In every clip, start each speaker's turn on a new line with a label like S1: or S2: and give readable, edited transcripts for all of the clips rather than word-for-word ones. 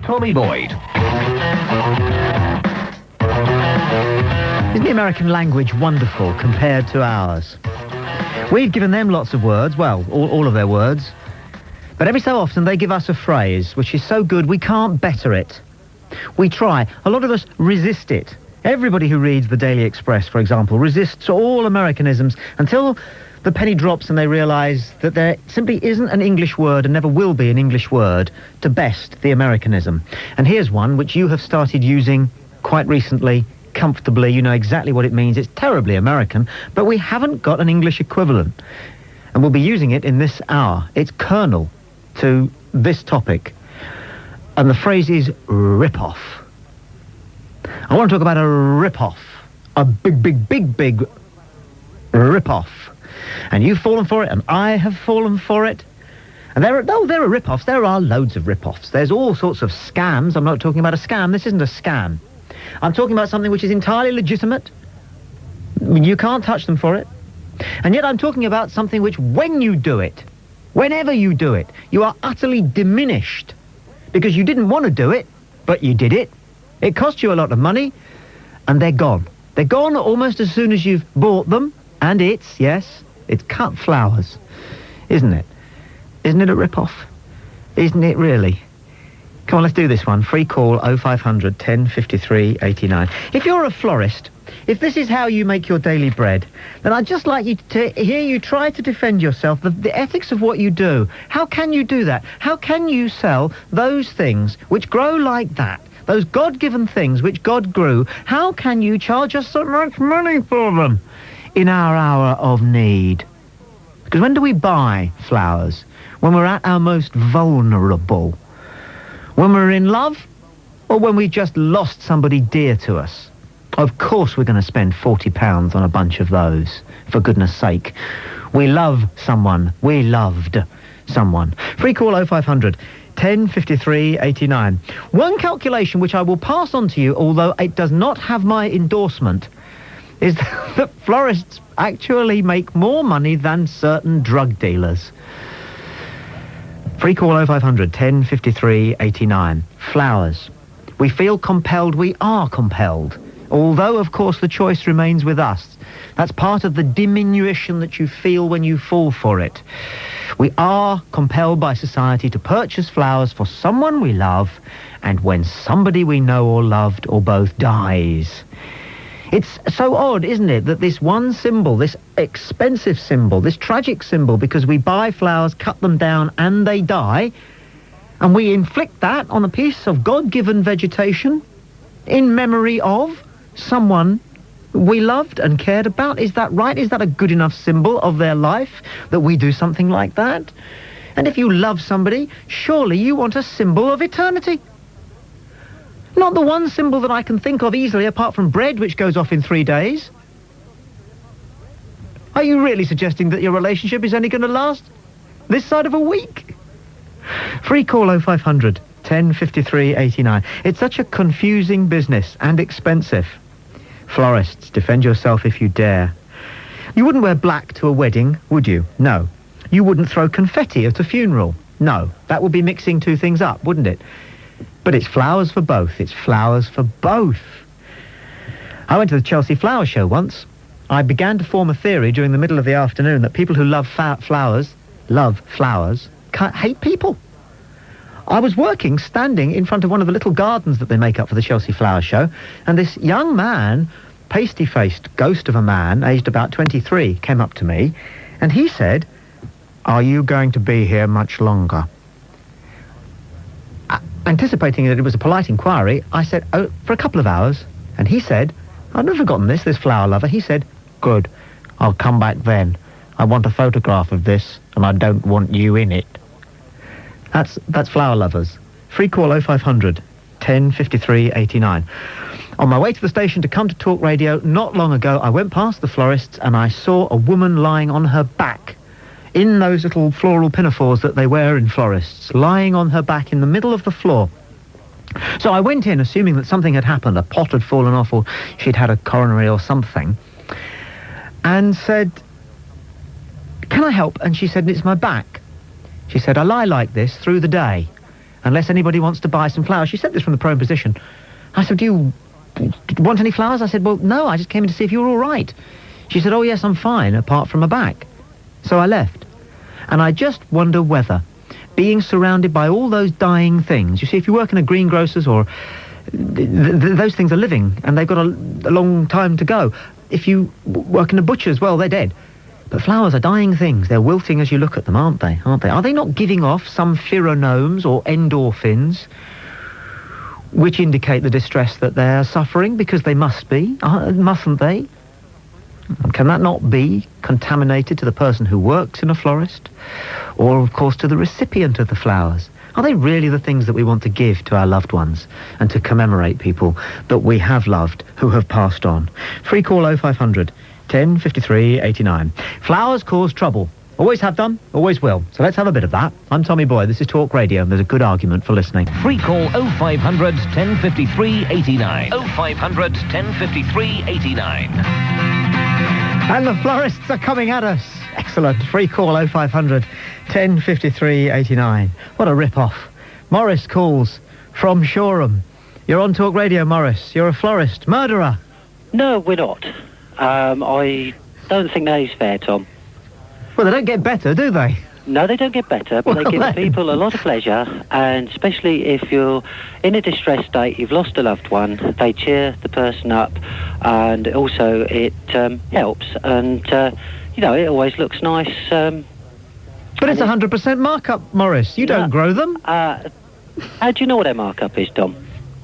S1: Tommy Boyd.
S2: Isn't the American language wonderful compared to ours? We've given them lots of words, well, all of their words, but every so often they give us a phrase which is so good we can't better it. We try. A lot of us resist it. Everybody who reads the Daily Express, for example, resists all Americanisms until the penny drops and they realise that there simply isn't an English word and never will be an English word to best the Americanism. And here's one which you have started using quite recently, comfortably. You know exactly what it means. It's terribly American, but we haven't got an English equivalent. And we'll be using it in this hour. It's kernel to this topic. And the phrase is rip-off. I want to talk about a rip-off. A big rip-off. And you've fallen for it, and I have fallen for it. And there are rip-offs. There are loads of rip-offs. There's all sorts of scams. I'm not talking about a scam. This isn't a scam. I'm talking about something which is entirely legitimate. You can't touch them for it. And yet I'm talking about something which, when you do it, whenever you do it, you are utterly diminished. Because you didn't want to do it, but you did it. It cost you a lot of money, and they're gone. They're gone almost as soon as you've bought them. And it's cut flowers, isn't it? Isn't it a rip-off? Isn't it really? Come on, let's do this one. Free call 0500 10 53 89. If you're a florist, if this is how you make your daily bread, then I'd just like you to hear you try to defend yourself, the ethics of what you do. How can you do that? How can you sell those things which grow like that? Those God-given things which God grew, how can you charge us so much money for them in our hour of need? Because when do we buy flowers? When we're at our most vulnerable? When we're in love? Or when we just lost somebody dear to us? Of course we're going to spend £40 on a bunch of those, for goodness sake. We love someone. We loved someone. Free call 0500 10 53 89. One calculation which I will pass on to you, although it does not have my endorsement, is that florists actually make more money than certain drug dealers. Free call 0500 10 53 89. Flowers. We feel compelled, we are compelled. Although, of course, the choice remains with us. That's part of the diminution that you feel when you fall for it. We are compelled by society to purchase flowers for someone we love, and when somebody we know or loved or both dies. It's so odd, isn't it, that this one symbol, this expensive symbol, this tragic symbol, because we buy flowers, cut them down, and they die, and we inflict that on a piece of God-given vegetation in memory of someone we loved and cared about. Is that right? Is that a good enough symbol of their life that we do something like that? And if you love somebody, surely you want a symbol of eternity. Not the one symbol that I can think of easily apart from bread, which goes off in 3 days. Are you really suggesting that your relationship is only going to last this side of a week? Free call 0500 10 53 89. It's such a confusing business and expensive. Florists, defend yourself if you dare. You wouldn't wear black to a wedding, would you? No. You wouldn't throw confetti at a funeral. No. That would be mixing two things up, wouldn't it? But it's flowers for both. It's flowers for both. I went to the Chelsea Flower Show once. I began to form a theory during the middle of the afternoon that people who love flowers, hate people. I was standing in front of one of the little gardens that they make up for the Chelsea Flower Show, and this young man, pasty-faced ghost of a man, aged about 23, came up to me, and he said, "Are you going to be here much longer?" Anticipating that it was a polite inquiry, I said, "Oh, for a couple of hours." And he said, I've never forgotten this flower lover, he said, "Good, I'll come back then. I want a photograph of this, and I don't want you in it." That's flower lovers. Free call 0500 10 53 89. On my way to the station to come to Talk Radio, not long ago, I went past the florists and I saw a woman lying on her back in those little floral pinafores that they wear in florists, lying on her back in the middle of the floor. So I went in, assuming that something had happened, a pot had fallen off or she'd had a coronary or something, and said, "Can I help?" And she said, "It's my back." She said, "I lie like this through the day, unless anybody wants to buy some flowers. She said this from the prone position. I said, do you want any flowers? I said, well, no, I just came in to see if you were all right. She said, oh, yes, I'm fine, apart from my back. So I left. And I just wonder whether, being surrounded by all those dying things, you see, if you work in a greengrocer's or... those things are living, and they've got a long time to go. If you work in a butcher's, well, they're dead. But flowers are dying things. They're wilting as you look at them, aren't they? Are they not giving off some pheromones or endorphins which indicate the distress that they're suffering? Because they must be, mustn't they? Can that not be contaminated to the person who works in a florist? Or, of course, to the recipient of the flowers? Are they really the things that we want to give to our loved ones and to commemorate people that we have loved who have passed on? Free call 0500 10 53 89. Flowers cause trouble. Always have done, always will. So let's have a bit of that. I'm Tommy Boyd. This is Talk Radio, and there's a good argument for listening.
S1: Free call 0500 1053 89. 0500 1053 89.
S2: And the florists are coming at us. Excellent. Free call 0500 1053 89. What a rip-off. Morris calls from Shoreham. You're on Talk Radio, Morris. You're a florist. Murderer.
S3: No, we're not. I don't think that is fair, Tom.
S2: Well, they don't get better, do they?
S3: No, they don't get better, but they give people a lot of pleasure, and especially if you're in a distressed state, you've lost a loved one, they cheer the person up, and also it helps, and, it always looks nice.
S2: But it's 100% markup, Morris. You don't grow them.
S3: How do you know what their markup is, Tom?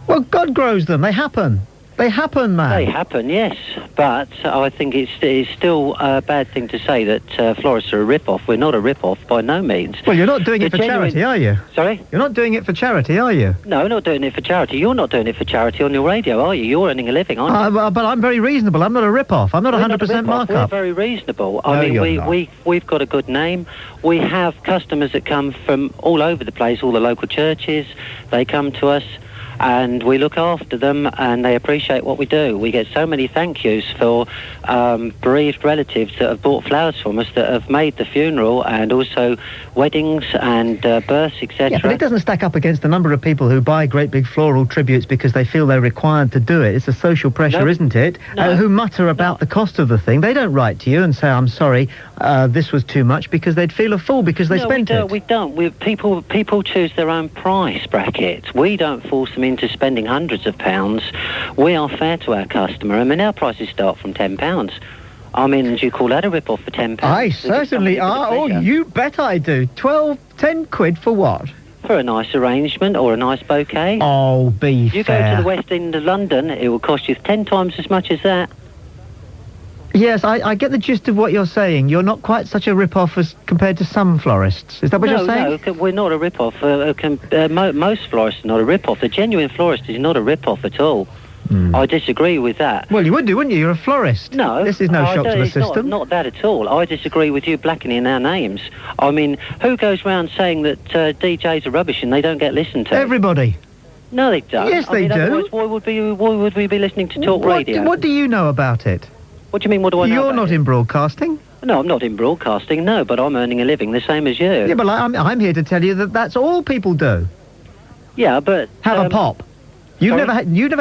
S2: Well, God grows them. They happen. They happen, man.
S3: They happen, yes. But I think it's still a bad thing to say that florists are a rip-off. We're not a rip-off by no means.
S2: Well, you're not doing it for charity, are you?
S3: Sorry?
S2: You're not doing it for charity, are you?
S3: No, not doing it for charity. You're not doing it for charity on your radio, are you? You're earning a living, aren't you?
S2: But I'm very reasonable. I'm not a rip-off. I'm not 100% markup.
S3: We're very reasonable. I mean, we've got a good name. We have customers that come from all over the place, all the local churches. They come to us, and we look after them, and they appreciate what we do. We get so many thank yous for bereaved relatives that have bought flowers from us, that have made the funeral, and also weddings and births, etc.
S2: Yeah, but it doesn't stack up against the number of people who buy great big floral tributes because they feel they're required to do it. It's a social pressure, isn't it? Who mutter about the cost of the thing. They don't write to you and say, I'm sorry, this was too much, because they'd feel a fool because they spent it.
S3: We don't. People choose their own price brackets. We don't force them into spending hundreds of pounds. We are fair to our customer. I mean, our prices start from £10. I mean, do you call that a rip-off for £10?
S2: I certainly are. Oh, you bet I do. 10 quid for what?
S3: For a nice arrangement or a nice bouquet.
S2: Oh, be fair.
S3: You go to the West End of London, it will cost you 10 times as much as that.
S2: Yes, I get the gist of what you're saying. You're not quite such a rip-off as compared to some florists. Is that what you're saying?
S3: No, we're not a rip-off. Most florists are not a rip-off. The genuine florist is not a rip-off at all. I disagree with that.
S2: Well, you would do, wouldn't you? You're a florist.
S3: No.
S2: This is no shock to the system.
S3: Not that at all. I disagree with you blackening our names. I mean, who goes round saying that DJs are rubbish and they don't get listened to?
S2: Everybody.
S3: No, they don't.
S2: Yes, they do.
S3: Why would we be listening to Talk Radio?
S2: What do you know about it?
S3: What do you mean, what do I know
S2: You're
S3: about
S2: not
S3: it?
S2: in broadcasting.
S3: No, I'm not in broadcasting, no, but I'm earning a living the same as you.
S2: Yeah, but I'm here to tell you that that's all people do.
S3: Yeah, but...
S2: Have a pop. You've never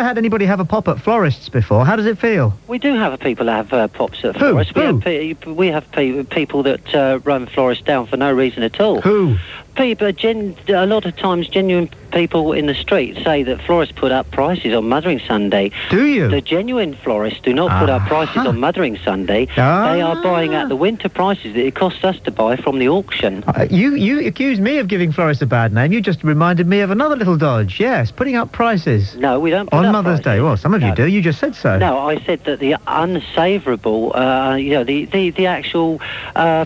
S2: had anybody have a pop at florists before. How does it feel?
S3: We do have people that have pops at florists. We have people that run florists down for no reason at all.
S2: Who?
S3: People, a lot of times, genuine people in the street say that florists put up prices on Mothering Sunday.
S2: Do you?
S3: The genuine florists do not put up prices on Mothering Sunday. They are buying at the winter prices that it costs us to buy from the auction.
S2: You accused me of giving florists a bad name. You just reminded me of another little dodge. Yes, putting up prices.
S3: No, we don't put
S2: on
S3: up
S2: Mother's
S3: prices.
S2: Day. Well, some of you do. You just said so.
S3: No, I said that the unsavourable, the actual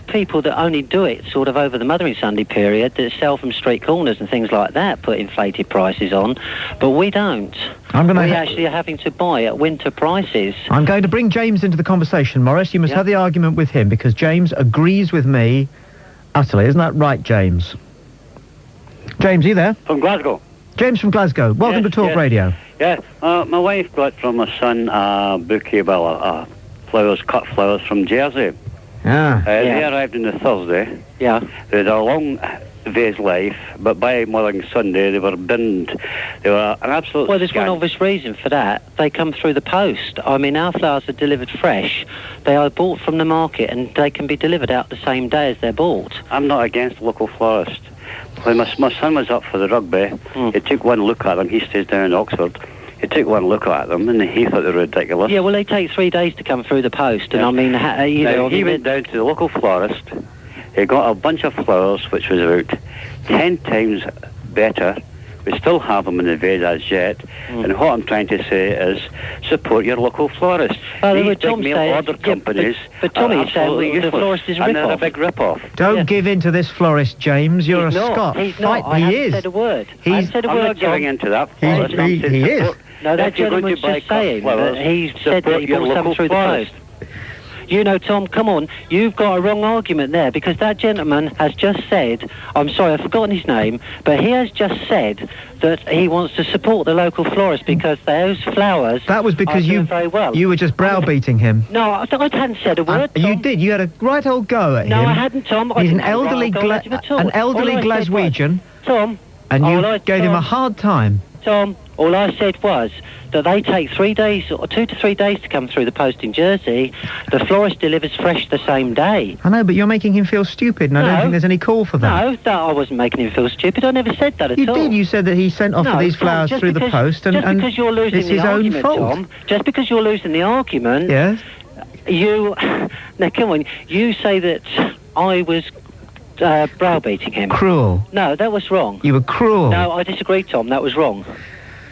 S3: people that only do it sort of over the Mothering Sunday period, that sell from street corners and things like that, put inflated prices on, but we don't. We actually are having to buy at winter prices.
S2: I'm going to bring James into the conversation, Morris. You must have the argument with him, because James agrees with me utterly. Isn't that right, James? James, are you there?
S4: From Glasgow.
S2: James from Glasgow. Welcome to Talk Radio.
S4: Yeah, my wife got from my son a bouquet of cut flowers from Jersey. They arrived on the Thursday.
S3: Yeah.
S4: They had a long Vase Life, but by Mothering Sunday they were binned. They were an absolute
S3: Well, there's
S4: scandal.
S3: one obvious reason for that. They come through the post. I mean, our flowers are delivered fresh. They are bought from the market and they can be delivered out the same day as they're bought.
S4: I'm not against local florists. When my son was up for the rugby, he took one look at them. He stays down in Oxford. He took one look at them and he thought they were ridiculous.
S3: Yeah, well, they take 3 days to come through the post. And I mean,
S4: He went down to the local florist. He got a bunch of flowers, which was about 10 times better. We still have them in the vase as yet. And what I'm trying to say is support your local florist. These big mail order companies
S3: but Tommy
S4: are absolutely
S3: said
S4: useless.
S3: the florist is a
S4: and they're a
S3: rip-off.
S4: big rip-off.
S2: Don't give in to this florist, James. You're
S3: He's
S2: a
S3: not.
S2: Scot.
S3: He's
S2: Fight.
S3: not. I
S2: He
S3: haven't
S2: is.
S3: said a word.
S2: He's-
S3: I haven't said a
S4: I'm
S3: word,
S4: not giving
S3: Tom.
S4: into that.
S2: He's-
S4: florist. I'm
S2: he
S4: saying
S2: is.
S4: support-
S3: No, that
S4: if you're going
S3: gentleman's
S4: to buy
S3: just saying
S4: flowers,
S3: that he said that
S4: support
S3: he
S4: your
S3: bought some
S4: local
S3: through the
S4: florist.
S3: post. You know, Tom, come on. You've got a wrong argument there because that gentleman has just said, I'm sorry, I've forgotten his name, but he has just said that he wants to support the local florist because those flowers
S2: That was because
S3: are doing very well.
S2: you were just browbeating him.
S3: No, I hadn't said a word, Tom.
S2: You did. You had a right old go at
S3: No,
S2: him.
S3: I hadn't, Tom. I
S2: He's an
S3: didn't have a
S2: elderly,
S3: right go at him at all.
S2: an elderly
S3: All I said was,
S2: Glaswegian,
S3: Tom,
S2: and you
S3: all I-
S2: gave him a
S3: Tom,
S2: hard time.
S3: Tom, all I said was that they take 3 days or 2 to 3 days to come through the post in Jersey. The florist delivers fresh the same day.
S2: I know, but you're making him feel stupid, and I don't
S3: No.
S2: think there's any call for that.
S3: No, that I wasn't making him feel stupid. I never said that at
S2: You
S3: all.
S2: did. You said that he sent off
S3: No,
S2: these
S3: Tom,
S2: flowers
S3: just
S2: through the
S3: because-
S2: post, and,
S3: just
S2: and
S3: because you're losing
S2: it's
S3: the
S2: his own
S3: argument,
S2: fault.
S3: Tom. Just because you're losing the argument,
S2: Yes.
S3: you. Now, come on. You say that I was browbeating him.
S2: Cruel.
S3: No, that was wrong.
S2: You were cruel.
S3: No, I disagree, Tom. That was wrong.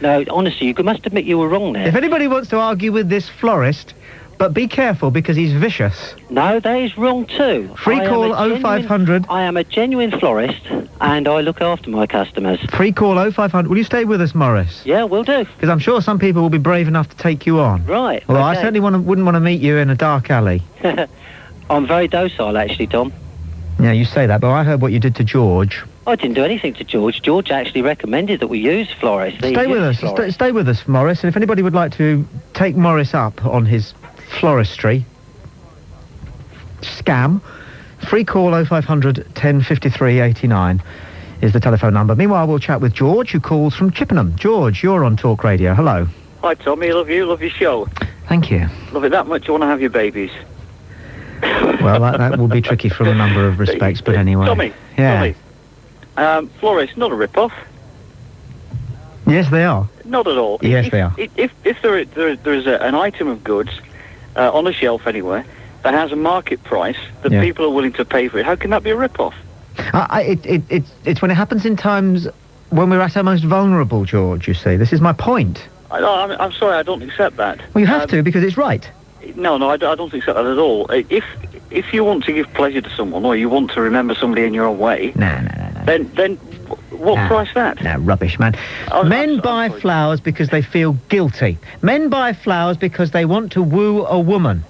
S3: No, honestly, you must admit you were wrong there.
S2: If anybody wants to argue with this florist, but be careful because he's vicious.
S3: No, that is wrong too.
S2: Free call 0500.
S3: I am a genuine florist, and I look after my customers.
S2: Free call 0500. Will you stay with us, Morris?
S3: Yeah, will do.
S2: Because I'm sure some people will be brave enough to take you on.
S3: Right.
S2: Although I
S3: okay.
S2: certainly wouldn't want to meet you in a dark alley.
S3: I'm very docile, actually, Tom.
S2: Yeah, you say that, but I heard what you did to George.
S3: I didn't do anything to George. George actually recommended that we use florists.
S2: Stay with us. Stay with us, Morris. And if anybody would like to take Morris up on his floristry scam, free call 0500 1053 89 is the telephone number. Meanwhile, we'll chat with George, who calls from Chippenham. George, you're on Talk Radio. Hello.
S5: Hi, Tommy. Love you. Love your show.
S2: Thank you.
S5: Love it that much. You want to have your babies.
S2: Well, that will be tricky from a number of respects, but anyway.
S5: Tommy.
S2: Yeah.
S5: Tommy. Florist, not a rip-off.
S2: Yes, they are.
S5: Not at all.
S2: Yes, they are.
S5: If there's an item of goods on a shelf anywhere that has a market price that
S2: Yeah.
S5: people are willing to pay for it, how can that be a rip-off?
S2: It's when it happens in times when we're at our most vulnerable, George, you see. This is my point.
S5: I'm sorry, I don't accept that.
S2: Well, you have to, because it's right.
S5: No, I don't accept that at all. If you want to give pleasure to someone or you want to remember somebody in your own way,
S2: No.
S5: then what price that?
S2: No, rubbish, man. Men buy flowers because they feel guilty. Men buy flowers because they want to woo a woman.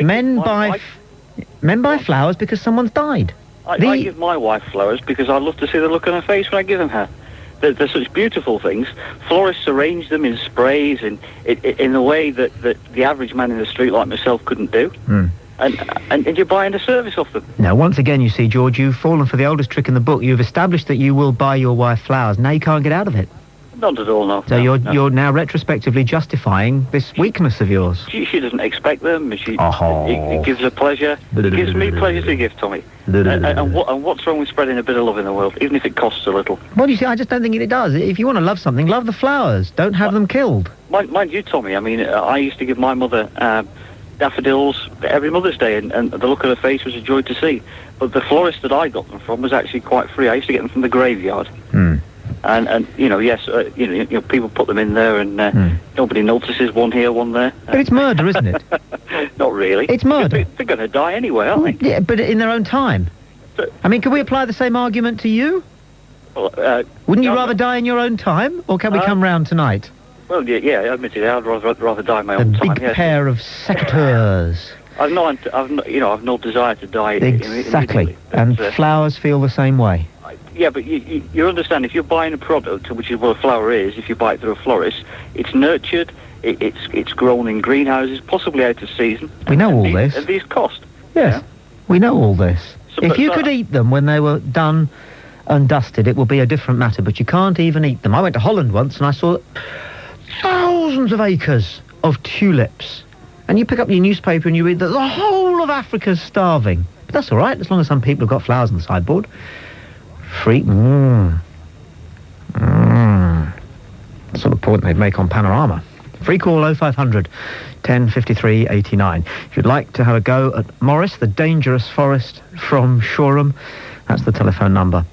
S2: Men buy flowers because someone's died.
S5: I give my wife flowers because I love to see the look on her face when I give them her. They're such beautiful things. Florists arrange them in sprays and in a way that the average man in the street like myself couldn't do. And you're buying a service off them.
S2: Now, once again, you see, George, you've fallen for the oldest trick in the book. You've established that you will buy your wife flowers. Now you can't get out of it.
S5: Not at all, no.
S2: So
S5: No.
S2: you're now retrospectively justifying this weakness of yours.
S5: She doesn't expect them. It gives her pleasure. It gives me pleasure to give, Tommy. And what's wrong with spreading a bit of love in the world, even if it costs a little?
S2: Well, you see, I just don't think it does. If you want to love something, love the flowers. Don't have them killed.
S5: Mind you, Tommy, I mean, I used to give my mother daffodils every Mother's Day, and the look on her face was a joy to see. But the florist that I got them from was actually quite free. I used to get them from the graveyard. And people put them in there, and nobody notices, one here, one there.
S2: But it's murder, isn't it?
S5: Not really.
S2: It's murder.
S5: They're going to die anyway, aren't they?
S2: Yeah, but in their own time. I mean, can we apply the same argument to you?
S5: Well,
S2: Wouldn't you rather die in your own time, or can we come round tonight?
S5: Well, yeah, admittedly, I'd rather die in my own time.
S2: A big pair of secateurs.
S5: I've no desire to die
S2: Exactly.
S5: immediately.
S2: And flowers feel the same way.
S5: Yeah, but you understand, if you're buying a product, which is what a flower is, if you buy it through a florist, it's nurtured, it's grown in greenhouses, possibly out of season.
S2: We know all this.
S5: And these cost.
S2: Yes, we know all this.
S5: So,
S2: if you could eat them when they were done and dusted, it will be a different matter, but you can't even eat them. I went to Holland once and I saw thousands of acres of tulips. And you pick up your newspaper and you read that the whole of Africa's starving. But that's all right, as long as some people have got flowers on the sideboard. Free... That's sort of point they'd make on Panorama. Free call 0500 1053 89. If you'd like to have a go at Morris, the dangerous florist from Shoreham, that's the telephone number.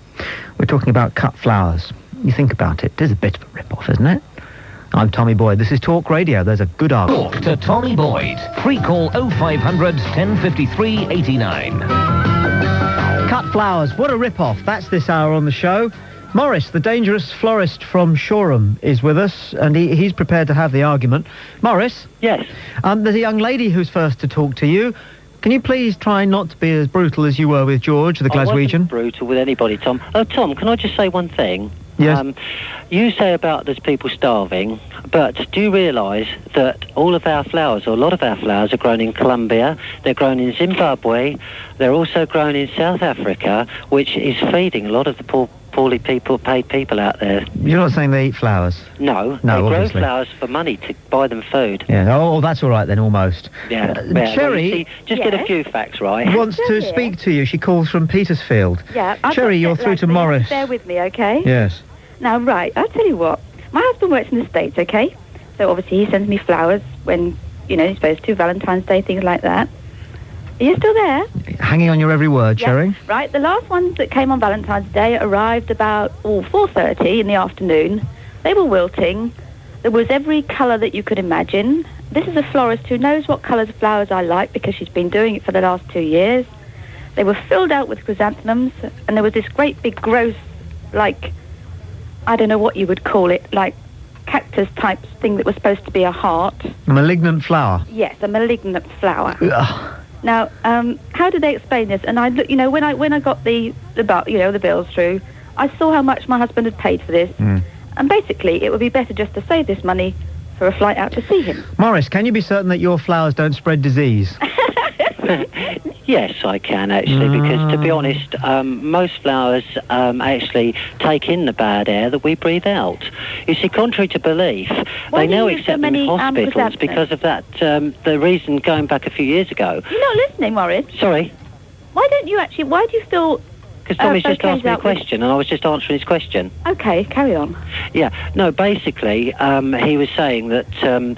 S2: We're talking about cut flowers. You think about it, it is a bit of a rip-off, isn't it? I'm Tommy Boyd. This is Talk Radio. There's a good argument.
S1: Talk to Tommy Boyd. Free call 0500 1053 89.
S2: Cut flowers. What a rip-off. That's this hour on the show. Morris, the dangerous florist from Shoreham, is with us, and he's prepared to have the argument. Morris?
S3: Yes.
S2: There's a young lady who's first to talk to you. Can you please try not to be as brutal as you were with George, the Glaswegian?
S3: I wasn't brutal with anybody, Tom. Oh, Tom, can I just say one thing?
S2: Yes.
S3: You say about there's people starving, but do you realise that all of our flowers, or a lot of our flowers, are grown in Colombia, they're grown in Zimbabwe, they're also grown in South Africa, which is feeding a lot of the poorly paid people out there.
S2: You're not saying they eat flowers?
S3: No,
S2: no,
S3: they
S2: obviously
S3: grow flowers for money to buy them food.
S2: Yeah, oh, that's all right then, almost.
S3: Yeah.
S2: Cherry...
S3: Well, just get a few facts right.
S2: Wants to speak to you. She calls from Petersfield.
S6: Yeah.
S2: Cherry, you're through to Morris.
S6: Bear with me, okay?
S2: Yes.
S6: Now, right, I'll tell you what. My husband works in the States, okay? So obviously he sends me flowers when, he's supposed to, Valentine's Day, things like that. Are you still there?
S2: Hanging on your every word,
S6: Yeah.
S2: Cherry.
S6: Right, the last ones that came on Valentine's Day arrived about 4:30 in the afternoon. They were wilting. There was every colour that you could imagine. This is a florist who knows what colours of flowers I like because she's been doing it for the last 2 years. They were filled out with chrysanthemums, and there was this great big gross, like, I don't know what you would call it, like cactus type thing that was supposed to be a heart.
S2: A malignant flower.
S6: Yes, a malignant flower.
S2: Ugh.
S6: Now, how do they explain this? And I look, when I got the bills through, I saw how much my husband had paid for this, and basically it would be better just to save this money for a flight out to see him.
S2: Morris, can you be certain that your flowers don't spread disease?
S3: Yes, I can actually, because to be honest, most flowers actually take in the bad air that we breathe out. You see, contrary to belief,
S6: Why
S3: they
S6: do you
S3: now
S6: use
S3: accept
S6: so
S3: them in
S6: many,
S3: hospitals
S6: chrysanthemums?
S3: because of that. The reason going back a few years ago.
S6: You're not listening, Morris.
S3: Sorry.
S6: Why do you fill...
S3: Because Tommy's just asked me a
S6: bouquets out
S3: question, and I was just answering his question.
S6: Okay, carry on.
S3: Yeah, no, basically, he was saying that can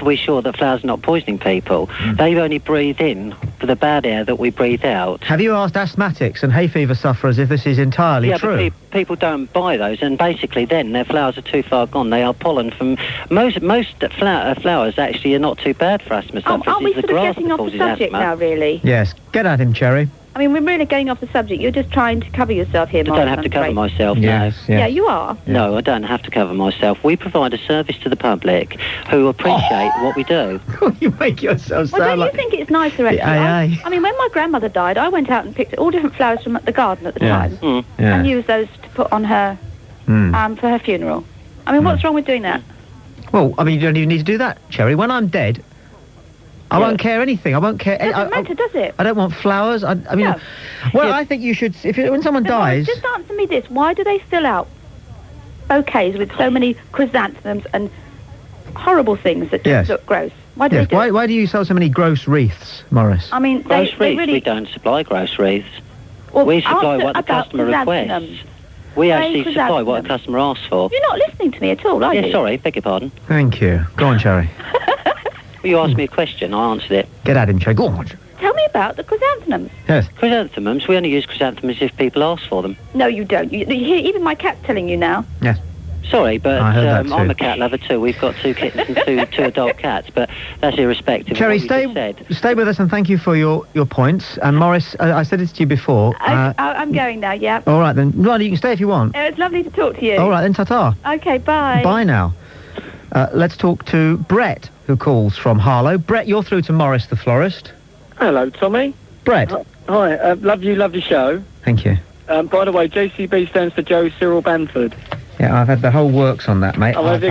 S3: we sure that flowers are not poisoning people? They only breathe in the bad air that we breathe out.
S2: Have you asked asthmatics and hay fever sufferers if this is entirely true?
S3: Yeah, but people don't buy those, and basically then their flowers are too far gone. They are pollen from... Most flowers actually are not too bad for asthma sufferers.
S6: Aren't we
S3: It's the
S6: sort of
S3: grass
S6: getting
S3: that
S6: off the
S3: causes
S6: subject
S3: asthma.
S6: now, really?
S2: Yes. Get at him, Cherry.
S6: I mean, we're really getting off the subject. You're just trying to cover yourself here,
S3: I
S6: Morris.
S3: don't have to cover myself,
S2: Yes.
S6: Yeah, you are.
S3: No, I don't have to cover myself. We provide a service to the public who appreciate what we do.
S2: You make yourself
S6: Well,
S2: sound
S6: don't you think it's nicer, actually? I mean, when my grandmother died, I went out and picked all different flowers from the garden at the time and used those to put on her for her funeral. I mean, what's wrong with doing that?
S2: Well, I mean, you don't even need to do that, Cherry. When I'm dead, I won't care anything. I won't care.
S6: It doesn't matter, does it?
S2: I don't want flowers. I mean,
S6: No.
S2: well, I think you should. When someone dies,
S6: Just answer me this: why do they fill out bouquets with so many chrysanthemums and horrible things that just look gross? Why do they do it?
S2: Why do you sell so many gross wreaths, Morris?
S6: I mean,
S3: Gross
S6: they
S3: wreaths?
S6: really...
S3: We don't supply gross wreaths.
S6: Well,
S3: We supply
S6: answer
S3: what the
S6: about
S3: customer requests.
S6: chrysanthemums.
S3: We
S6: Plain
S3: actually supply what a
S6: chrysanthemums.
S3: customer asks for.
S6: You're not listening to me at all, are you?
S3: Yeah, sorry, beg your pardon.
S2: Thank you. Go on, Cherry.
S3: Well, you asked me a question, I answered it.
S2: Get at him, Cherry. Go on.
S6: Tell me about the chrysanthemums.
S2: Yes.
S3: Chrysanthemums, we only use chrysanthemums if people ask for them.
S6: No, you don't. You hear even my cat's telling you now.
S2: Yes.
S3: Sorry, but
S2: I heard that too.
S3: I'm a cat lover too. We've got 2 kittens and two adult cats, but that's irrespective
S2: Cherry,
S3: of what you just said.
S2: stay with us and thank you for your points. And Morris, I said this to you before.
S6: I'm going now, yeah.
S2: All right then. Well, you can stay if you want.
S6: It's lovely to talk to you.
S2: All right then, ta-ta.
S6: Okay, bye.
S2: Bye now. Let's talk to Brett, who calls from Harlow. Brett, you're through to Morris the florist.
S7: Hello, Tommy.
S2: Brett.
S7: Hi, love your show.
S2: Thank you.
S7: By the way, JCB stands for Joe Cyril Bamford.
S2: Yeah, I've had the whole works on that, mate.
S7: Oh,
S2: I've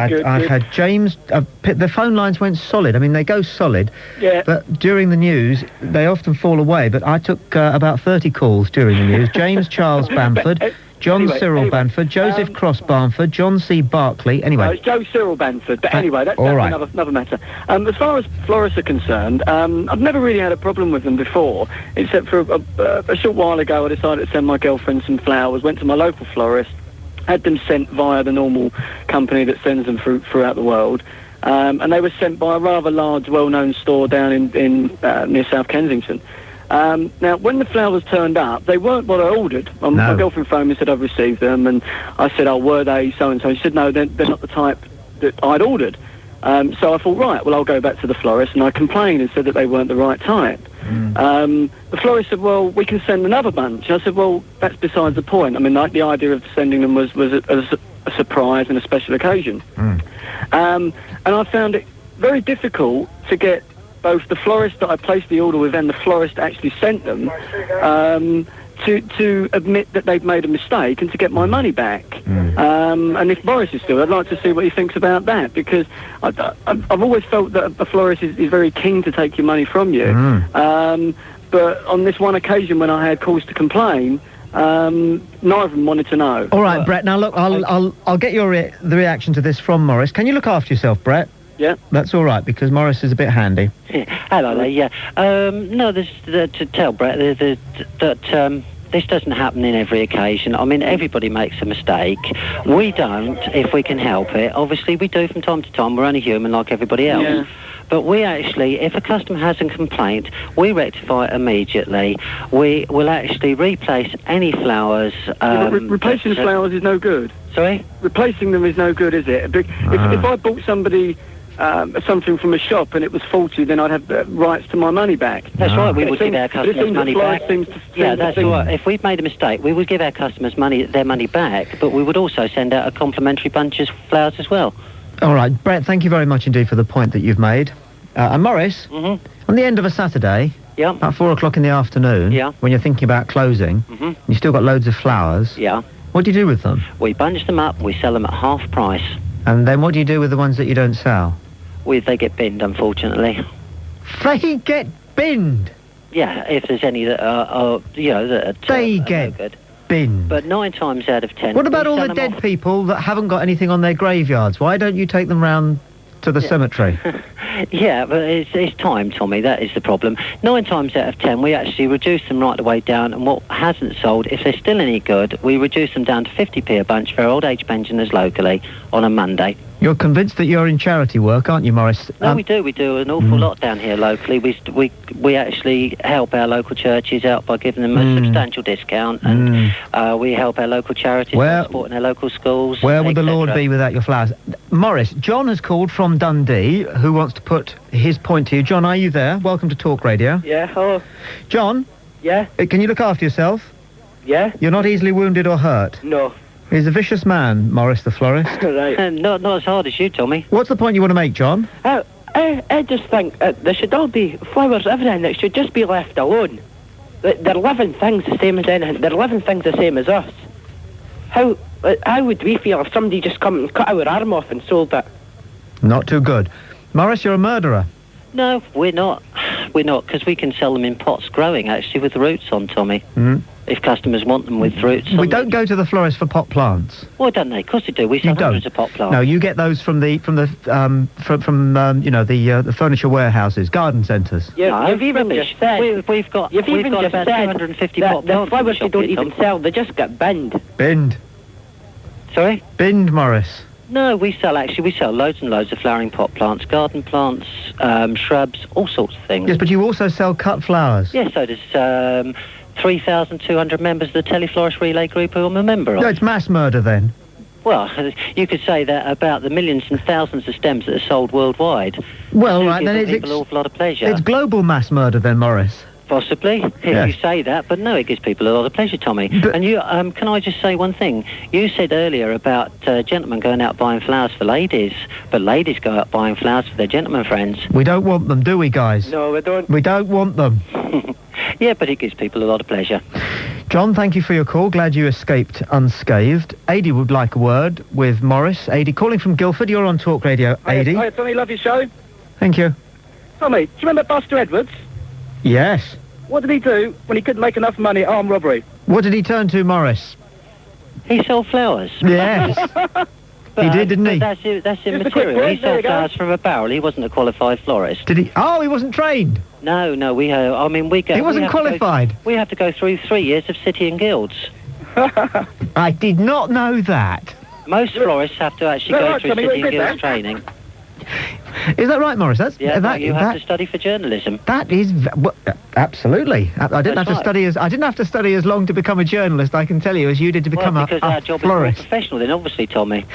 S2: had James... the phone lines went solid. I mean, they go solid.
S7: Yeah.
S2: But during the news, they often fall away. But I took about 30 calls during the news. James Charles Bamford, John Cyril Bamford, Joseph Cross Bamford, John C. Barclay. Anyway.
S7: It's Joe Cyril Bamford. But anyway, that's
S2: right.
S7: another matter. As far as florists are concerned, I've never really had a problem with them before, except for a short while ago I decided to send my girlfriend some flowers, went to my local florist, had them sent via the normal company that sends them throughout the world, and they were sent by a rather large, well-known store down in near South Kensington. Now, when the flowers turned up, they weren't what I ordered. My girlfriend phoned me and said I've received them, and I said, oh, were they so-and-so? She said, no, they're not the type that I'd ordered. So I thought, right, well, I'll go back to the florist, and I complained and said that they weren't the right type. The florist said, well, we can send another bunch. I said, well, that's besides the point. I mean, the idea of sending them was a surprise and a special occasion. And I found it very difficult to get both the florist that I placed the order with and the florist that actually sent them to admit that they've made a mistake and to get my money back. And if Boris is still, I'd like to see what he thinks about that, because I've always felt that a florist is very keen to take your money from you. But on this one occasion when I had cause to complain, neither of them wanted to know.
S2: All right, Brett. Now look, I'll get the reaction to this from Morris. Can you look after yourself, Brett?
S7: Yeah.
S2: That's all right, because Morris is a bit handy.
S3: Hello there, yeah. No, there's to tell Brett that this doesn't happen in every occasion. I mean, everybody makes a mistake. We don't, if we can help it. Obviously, we do from time to time. We're only human like everybody else.
S7: Yeah.
S3: But we actually, if a customer has a complaint, we rectify it immediately. We will actually replace any flowers.
S7: Replacing flowers is no good.
S3: Sorry?
S7: Replacing them is no good, is it? If I bought somebody something from a shop and it was faulty, then I'd have the rights to my money back.
S3: That's right, we would give our customers money back. That's right. If we've made a mistake, we would give our customers their money back, but we would also send out a complimentary bunch of flowers as well.
S2: All right, Brett, thank you very much indeed for the point that you've made. And Morris, on the end of a Saturday, about 4 o'clock in the afternoon, when you're thinking about closing, and you've still got loads of flowers, what do you do with them?
S3: We bunch them up, we sell them at half price.
S2: And then what do you do with the ones that you don't sell?
S3: They get binned, unfortunately.
S2: They get binned?
S3: Yeah, if there's any that are
S2: they get
S3: no good.
S2: Binned.
S3: But 9 times out of 10...
S2: What about all the dead people that haven't got anything on their graveyards? Why don't you take them round to the cemetery?
S3: Yeah, but it's time, Tommy. That is the problem. 9 times out of 10, we actually reduce them right the way down, and what hasn't sold, if they're still any good, we reduce them down to 50p a bunch for our old age pensioners locally on a Monday.
S2: You're convinced that you're in charity work, aren't you, Morris?
S3: No, we do. We do an awful lot down here locally. We actually help our local churches out by giving them a substantial discount, and we help our local charities by supporting our local schools.
S2: Where would the Lord be without your flowers? Morris, John has called from Dundee, who wants to put his point to you. John, are you there? Welcome to Talk Radio.
S7: Yeah, hello.
S2: John?
S7: Yeah?
S2: Can you look after yourself?
S7: Yeah?
S2: You're not easily wounded or hurt?
S7: No.
S2: He's a vicious man, Morris the florist.
S7: Right.
S3: Not as hard as you, Tommy.
S2: What's the point you want to make, John?
S8: I just think there should all be flowers, everything that should just be left alone. They're living things the same as anything. They're living things the same as us. How would we feel if somebody just come and cut our arm off and sold it?
S2: Not too good. Morris, you're a murderer.
S3: No, we're not. We're not, because we can sell them in pots growing, actually, with roots on, Tommy. If customers want them with roots on.
S2: We don't go to the florist for pot plants.
S3: Why don't they? Of course they do. We sell hundreds of pot plants.
S2: No, you get those from the furniture warehouses, garden centres.
S8: You've even just said
S3: we've got about 250 pot plants.
S8: The flowers they don't even sell. They just get binned.
S2: Binned.
S3: Sorry?
S2: Binned, Morris.
S3: No, we sell loads and loads of flowering pot plants, garden plants, shrubs, all sorts of things.
S2: Yes, but you also sell cut flowers.
S3: Yes, so there's 3,200 members of the Teleflorist Relay Group who I'm a member of.
S2: No, it's mass murder then.
S3: Well, you could say that about the millions and thousands of stems that are sold worldwide.
S2: Well, right, then
S3: it's an awful lot of pleasure.
S2: It's global mass murder then, Morris.
S3: Possibly, if you say that, but no, it gives people a lot of pleasure, Tommy. And you, can I just say one thing? You said earlier about gentlemen going out buying flowers for ladies, but ladies go out buying flowers for their gentlemen friends.
S2: We don't want them, do we, guys?
S8: No, we don't.
S2: We don't want them.
S3: Yeah, but it gives people a lot of pleasure.
S2: John, thank you for your call. Glad you escaped unscathed. Adi would like a word with Morris. Adi, calling from Guildford. You're on Talk Radio, Adi.
S7: Hi, Tommy. Love your show.
S2: Thank you.
S7: Tommy, do you remember Buster Edwards?
S2: Yes.
S7: What did he do when he couldn't make enough money at armed robbery?
S2: What did he turn to, Morris?
S3: He sold flowers.
S2: Yes. He did, didn't he?
S3: That's
S7: quick
S3: immaterial.
S7: word,
S3: He
S7: there you
S3: sold
S7: go.
S3: flowers from a barrel. He wasn't a qualified florist.
S2: Did he? Oh, he wasn't trained.
S3: No, we I mean, we go...
S2: He wasn't qualified.
S3: We have to go through 3 years of city and guilds.
S2: I did not know that.
S3: Most florists have to actually go through city and guilds training.
S2: Is that right, Morris? That's
S3: You have to study for journalism.
S2: That is absolutely. I didn't have to
S3: right.
S2: study as I didn't have to study as long to become a journalist. I can tell you, as you did to become
S3: because
S2: a
S3: our job is more
S2: florist.
S3: professional then, obviously, Tommy.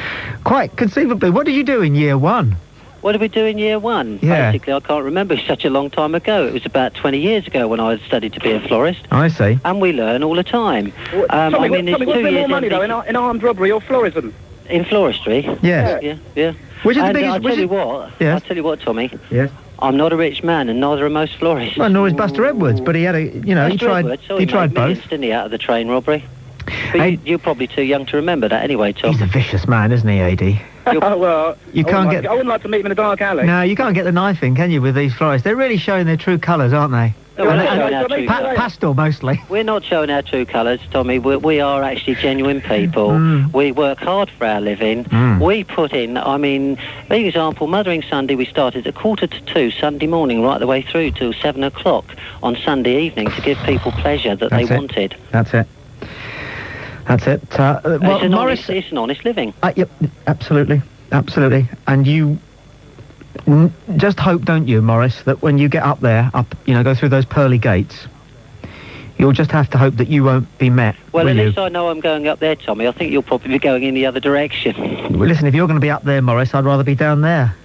S2: Quite conceivably. What did you do in year one?
S3: What did we do in year one?
S2: Yeah.
S3: Basically, I can't remember. It's such a long time ago. It was about 20 years ago when I studied to be a florist.
S2: I see.
S3: And we learn all the time.
S7: Tommy,
S3: I mean,
S7: what's
S3: it's 2
S7: more
S3: years
S7: money, though, in armed robbery or florism?
S3: in floristry.
S2: Yes.
S3: Yeah.
S2: Which is the
S3: And
S2: biggest...
S3: I'll tell you what, Tommy.
S2: Yes.
S3: I'm not a rich man, and neither are most florists.
S2: Well, nor is Buster Edwards, but he had a, he tried. He tried
S3: made
S2: both.
S3: millions, didn't he, out of the train robbery? But you're probably too young to remember that anyway, Tom.
S2: He's a vicious man, isn't he, AD?
S7: Well,
S2: You can't get...
S7: I wouldn't like to meet him in a dark alley.
S2: No, you can't get the knife in, can you, with these florists? They're really showing their true colours, aren't they?
S3: No, we're not showing our true
S2: Pastel, mostly.
S3: We're not showing our true colours, Tommy. We are actually genuine people. We work hard for our living. We put in, I mean, for example, Mothering Sunday, we started at 1:45 Sunday morning, right the way through till 7 o'clock on Sunday evening to give people pleasure that they wanted.
S2: That's it. Well, Morris...
S3: It's an honest living.
S2: Yep, absolutely. And you... just hope, don't you, Morris, that when you get up there, go through those pearly gates, you'll just have to hope that you won't be met.
S3: Well,
S2: at
S3: least I know I'm going up there, Tommy. I think you'll probably be going in the other direction.
S2: Well, listen, if you're going to be up there, Morris, I'd rather be down there.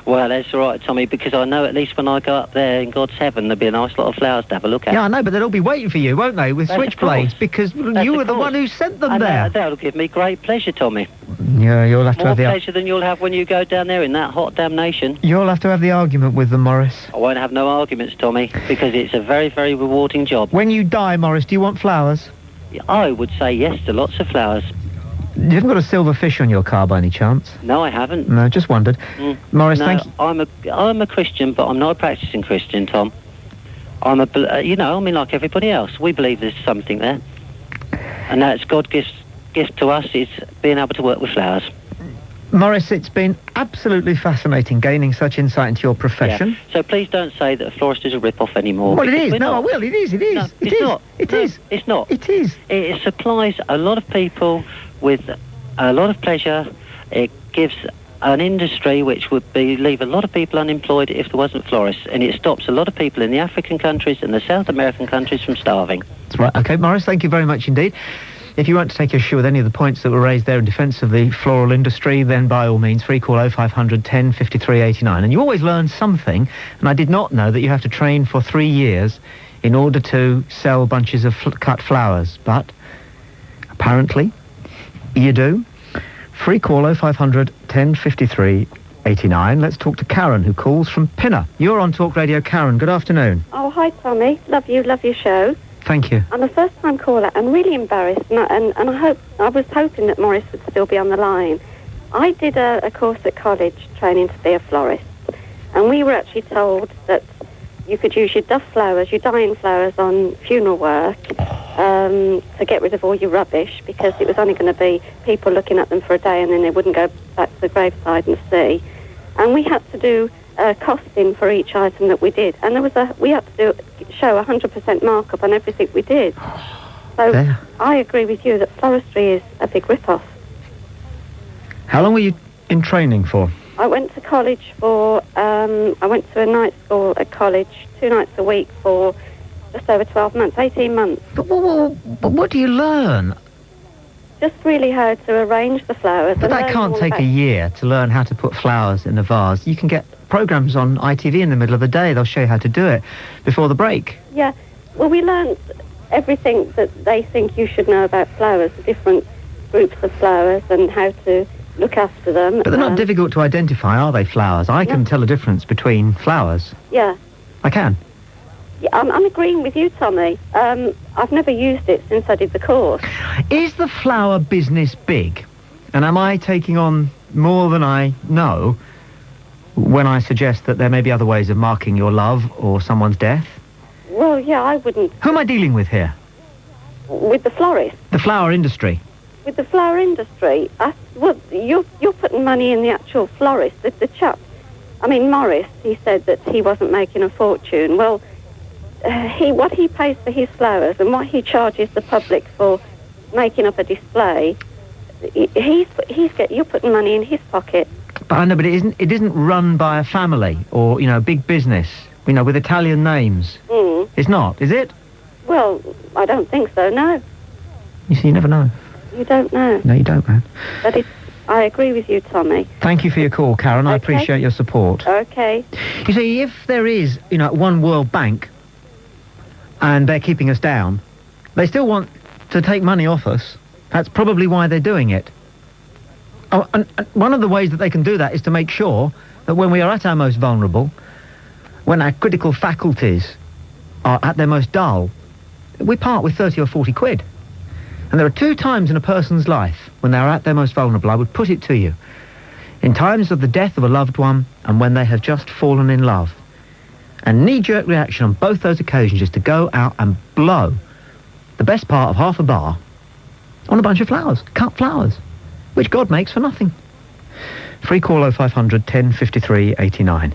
S3: Well, that's all right, Tommy, because I know at least when I go up there in God's heaven, there'll be a nice lot of flowers to have a look at.
S2: Yeah, I know, but they'll all be waiting for you, won't they, with switchblades, because you were the one who sent them there.
S3: That'll give me great pleasure, Tommy.
S2: Yeah, you'll have to have
S3: more pleasure than you'll have when you go down there in that hot damnation.
S2: You'll have to have the argument with them, Morris.
S3: I won't have no arguments, Tommy, because it's a very, very rewarding job.
S2: When you die, Morris, do you want flowers?
S3: I would say yes to lots of flowers.
S2: You haven't got a silver fish on your car by any chance?
S3: No, I haven't.
S2: No, just wondered. Morris, thank you.
S3: I'm a Christian, but I'm not a practicing Christian, Tom. I'm like everybody else. We believe there's something there. And that's God's gift to us is being able to work with flowers.
S2: Morris, it's been absolutely fascinating gaining such insight into your profession.
S3: Yeah. So please don't say that a florist is a rip-off anymore.
S2: Well, it is. No, I will. It is.
S3: No, it's not. It's not.
S2: It is.
S3: It supplies a lot of people with a lot of pleasure. It gives an industry which would leave a lot of people unemployed if there wasn't florists, and it stops a lot of people in the African countries and the South American countries from starving.
S2: That's right. Okay, Morris, thank you very much indeed. If you want to take issue with any of the points that were raised there in defence of the floral industry, then by all means, free call 0500 10 53 89. And you always learn something, and I did not know that you have to train for 3 years in order to sell bunches of cut flowers, but apparently you do. Free call 0500 10 53 89. Let's talk to Karen, who calls from Pinner. You're on Talk Radio, Karen. Good afternoon.
S9: Oh, hi, Tommy. Love your show.
S2: Thank you.
S9: I'm a first-time caller and really embarrassed, and I was hoping that Morris would still be on the line. I did a course at college training to be a florist, and we were actually told that you could use your your dying flowers on funeral work to get rid of all your rubbish, because it was only going to be people looking at them for a day and then they wouldn't go back to the graveside and see. And we had to do costing for each item that we did, and we had to show 100% markup on everything we did. So
S2: there.
S9: I agree with you that floristry is a big rip-off.
S2: How long were you in training for?
S9: I went to college I went to a night school at college 2 nights a week for just over 12 months, 18 months.
S2: But what do you learn?
S9: Just really how to arrange the flowers.
S2: But that can't take a year to learn how to put flowers in a vase. You can get programs on ITV in the middle of the day. They'll show you how to do it before the break.
S9: Yeah. Well, we learned everything that they think you should know about flowers, the different groups of flowers and how to look after them.
S2: But they're not difficult to identify, are they, flowers? I can tell the difference between flowers.
S9: Yeah.
S2: I can.
S9: Yeah, I'm agreeing with you, Tommy. I've never used it since I did the course.
S2: Is the flower business big? And am I taking on more than I know when I suggest that there may be other ways of marking your love or someone's death?
S9: Well, yeah, I wouldn't...
S2: Who am I dealing with here?
S9: With the florist.
S2: The flower industry.
S9: With the flower industry, well, you're putting money in the actual florist. The chap, I mean, Morris, he said that he wasn't making a fortune. Well, what he pays for his flowers and what he charges the public for making up a display, you're putting money in his pocket.
S2: But I know, but it isn't run by a family or, you know, big business, you know, with Italian names.
S9: Mm.
S2: It's not, is it?
S9: Well, I don't think so, no.
S2: You see, you never know.
S9: You don't know.
S2: No, you don't, man.
S9: But I agree with you, Tommy.
S2: Thank you for your call, Karen. I appreciate your support.
S9: Okay.
S2: You see, if there is, you know, one World Bank and they're keeping us down, they still want to take money off us. That's probably why they're doing it. Oh, and one of the ways that they can do that is to make sure that when we are at our most vulnerable, when our critical faculties are at their most dull, we part with 30 or 40 quid. And there are 2 times in a person's life when they're at their most vulnerable, I would put it to you, in times of the death of a loved one and when they have just fallen in love. And knee-jerk reaction on both those occasions is to go out and blow the best part of half a bar on a bunch of flowers, cut flowers, which God makes for nothing. Free call 0500 1053 89.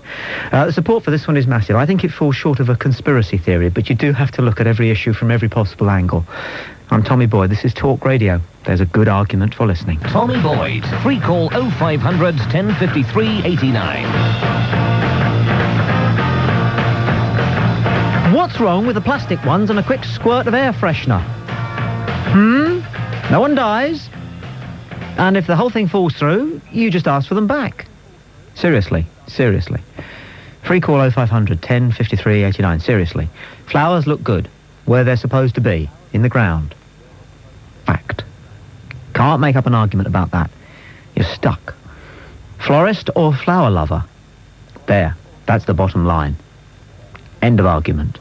S2: The support for this one is massive. I think it falls short of a conspiracy theory, but you do have to look at every issue from every possible angle. I'm Tommy Boyd. This is Talk Radio. There's a good argument for listening.
S1: Tommy Boyd. Free call 0500 1053 89.
S2: What's wrong with the plastic ones and a quick squirt of air freshener? No one dies. And if the whole thing falls through, you just ask for them back. Seriously. Free call 0500 1053 89. Seriously. Flowers look good where they're supposed to be, in the ground. Fact. Can't make up an argument about that. You're stuck. Florist or flower lover? There. That's the bottom line. End of argument.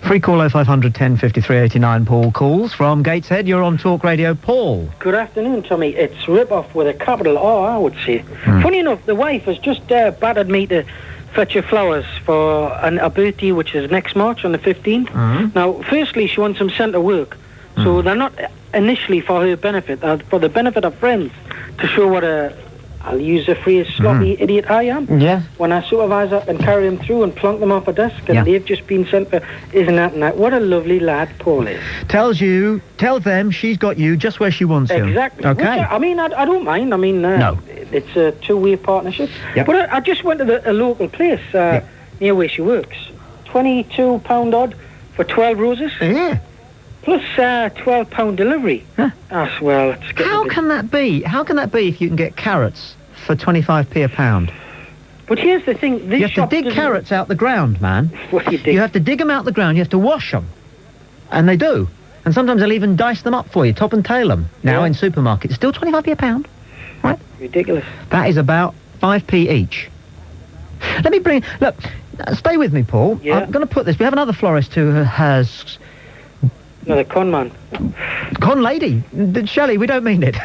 S2: Free call 0500 1053 89. Paul calls from Gateshead. You're on Talk Radio. Paul.
S10: Good afternoon, Tommy. It's rip-off with a capital R, I would say. Funny enough, the wife has just battered me to fetch her flowers for a birthday, which is next March on the 15th. Now, firstly, she wants them sent to work. So they're not initially for her benefit, they're for the benefit of friends, to show what I'll use the phrase, sloppy idiot I am.
S2: Yeah.
S10: When I supervise up and carry them through and plonk them off a desk, and they've just been sent for, isn't that and that? What a lovely lad Paul is.
S2: Tell them she's got you just where she wants you.
S10: Exactly.
S2: Okay.
S10: Which I don't mind. I mean,
S2: no.
S10: It's a two-way partnership.
S2: Yep.
S10: But I just went to a local place near where she works. £22 odd for 12 roses.
S2: Yeah.
S10: Plus £12 delivery.
S2: Huh.
S10: Well, it's getting
S2: How can that be? How can that be if you can get carrots for 25p a pound?
S10: But here's the thing.
S2: You have to dig carrots out the ground, man.
S10: What do you dig?
S2: You have to dig them out the ground. You have to wash them. And they do. And sometimes they'll even dice them up for you, top and tail them. Now in supermarkets, still 25p a pound. Right?
S10: Ridiculous.
S2: That is about 5p each. Look, stay with me, Paul.
S10: Yeah.
S2: I'm going to put this. We have another florist who has...
S10: Another con man.
S2: Con lady. Shelley, we don't mean it.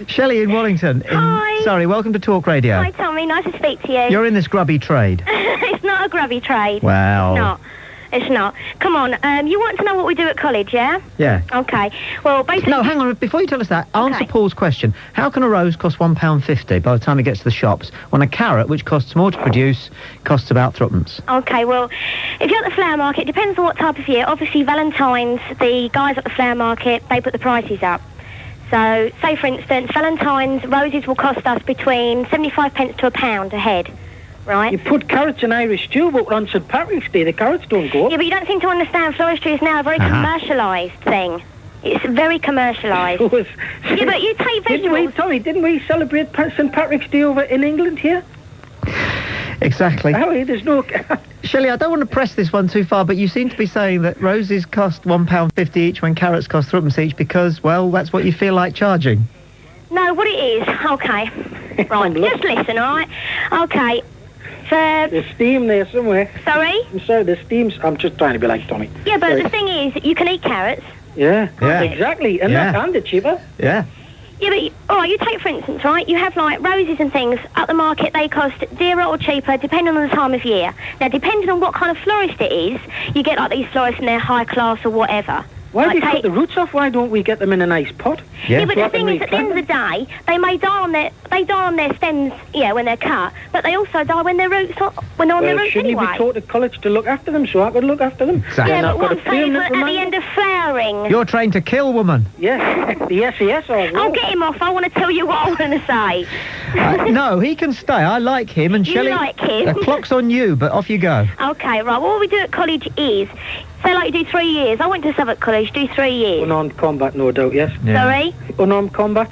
S2: Shelley in Wallington.
S11: Hi.
S2: Sorry, welcome to Talk Radio.
S11: Hi, Tommy. Nice to speak to you.
S2: You're in this grubby trade.
S11: It's not a grubby trade.
S2: Well.
S11: It's not. Come on. You want to know what we do at college, yeah?
S2: Yeah.
S11: Okay. Well, basically...
S2: No, hang on. Before you tell us that, answer Paul's question. How can a rose cost £1.50 by the time it gets to the shops when a carrot, which costs more to produce, costs about threepence?
S11: Okay, well, if you're at the flower market, it depends on what type of year. Obviously, Valentine's, the guys at the flower market, they put the prices up. So, say, for instance, Valentine's roses will cost us between 75p to £1 a head. Right.
S10: You put carrots in Irish stew, but on St. Patrick's Day, the carrots don't go up.
S11: Yeah, but you don't seem to understand floristry is now a very commercialised thing. It's very commercialised. Yeah, but you take vegetables...
S10: Didn't we celebrate St. Patrick's Day over in England here?
S2: Exactly.
S10: There's no...
S2: Shelley, I don't want to press this one too far, but you seem to be saying that roses cost £1.50 each when carrots cost threepence each because, well, that's what you feel like charging.
S11: No, what it is... Okay. Right, just listen, all right? Okay.
S10: There's steam there somewhere.
S11: Sorry?
S10: I'm sorry, there's steam. I'm just trying to be like Tommy.
S11: Yeah, but
S10: Sorry.
S11: the thing is, you can eat carrots.
S10: Yeah,
S2: Yeah.
S10: exactly. And
S2: Yeah.
S10: they're cheaper.
S2: Yeah.
S11: Yeah, but, all right, you take, for instance, right, you have, like, roses and things. At the market, they cost dearer or cheaper, depending on the time of year. Now, depending on what kind of florist it is, you get, like, these florists and they're high class or whatever.
S10: Why do you
S11: Like,
S10: cut the roots off? Why don't we get them in a nice pot?
S11: Yeah, but
S10: So I
S11: the thing
S10: can
S11: is, at the end of the day, they may die on their stems, when they're cut, but they also die when they're on their roots
S10: shouldn't
S11: anyway.
S10: you be taught at college to look after them so I could look after them?
S2: Exactly.
S11: Yeah,
S10: And
S11: but
S10: I've
S11: what
S10: got
S11: I'm
S10: a
S11: saying is,
S10: permanent
S11: at the
S10: reminder.
S11: end of flowering...
S2: You're trained to kill, woman.
S10: Yes, the SES are.
S11: I'll get him off. I want to tell you what I want to say.
S2: No, he can stay. I like him. And
S11: You
S2: Shelley,
S11: like him?
S2: the clock's on you, but off you go.
S11: Okay, right. What we do at college is, say like you do 3 years. I went to Southwark College, do 3 years.
S10: Unarmed combat, no doubt, yes.
S11: Sorry?
S10: Unarmed combat?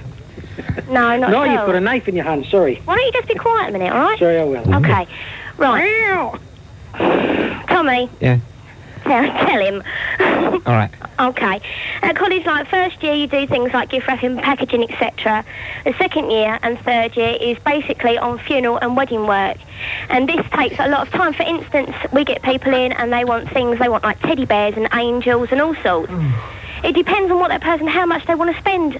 S11: No, not
S10: No,
S11: at
S10: you've
S11: all.
S10: got a knife in your hand, sorry.
S11: Why don't you just be quiet a minute, all right?
S10: Sorry, I will.
S11: Okay. Right. Tommy.
S2: Yeah.
S11: Tell him.
S2: All right.
S11: Okay. At college, like, first year you do things like gift wrapping, packaging, etc. The second year and third year is basically on funeral and wedding work. And this takes a lot of time. For instance, we get people in and they want like teddy bears and angels and all sorts. It depends on what that person, how much they want to spend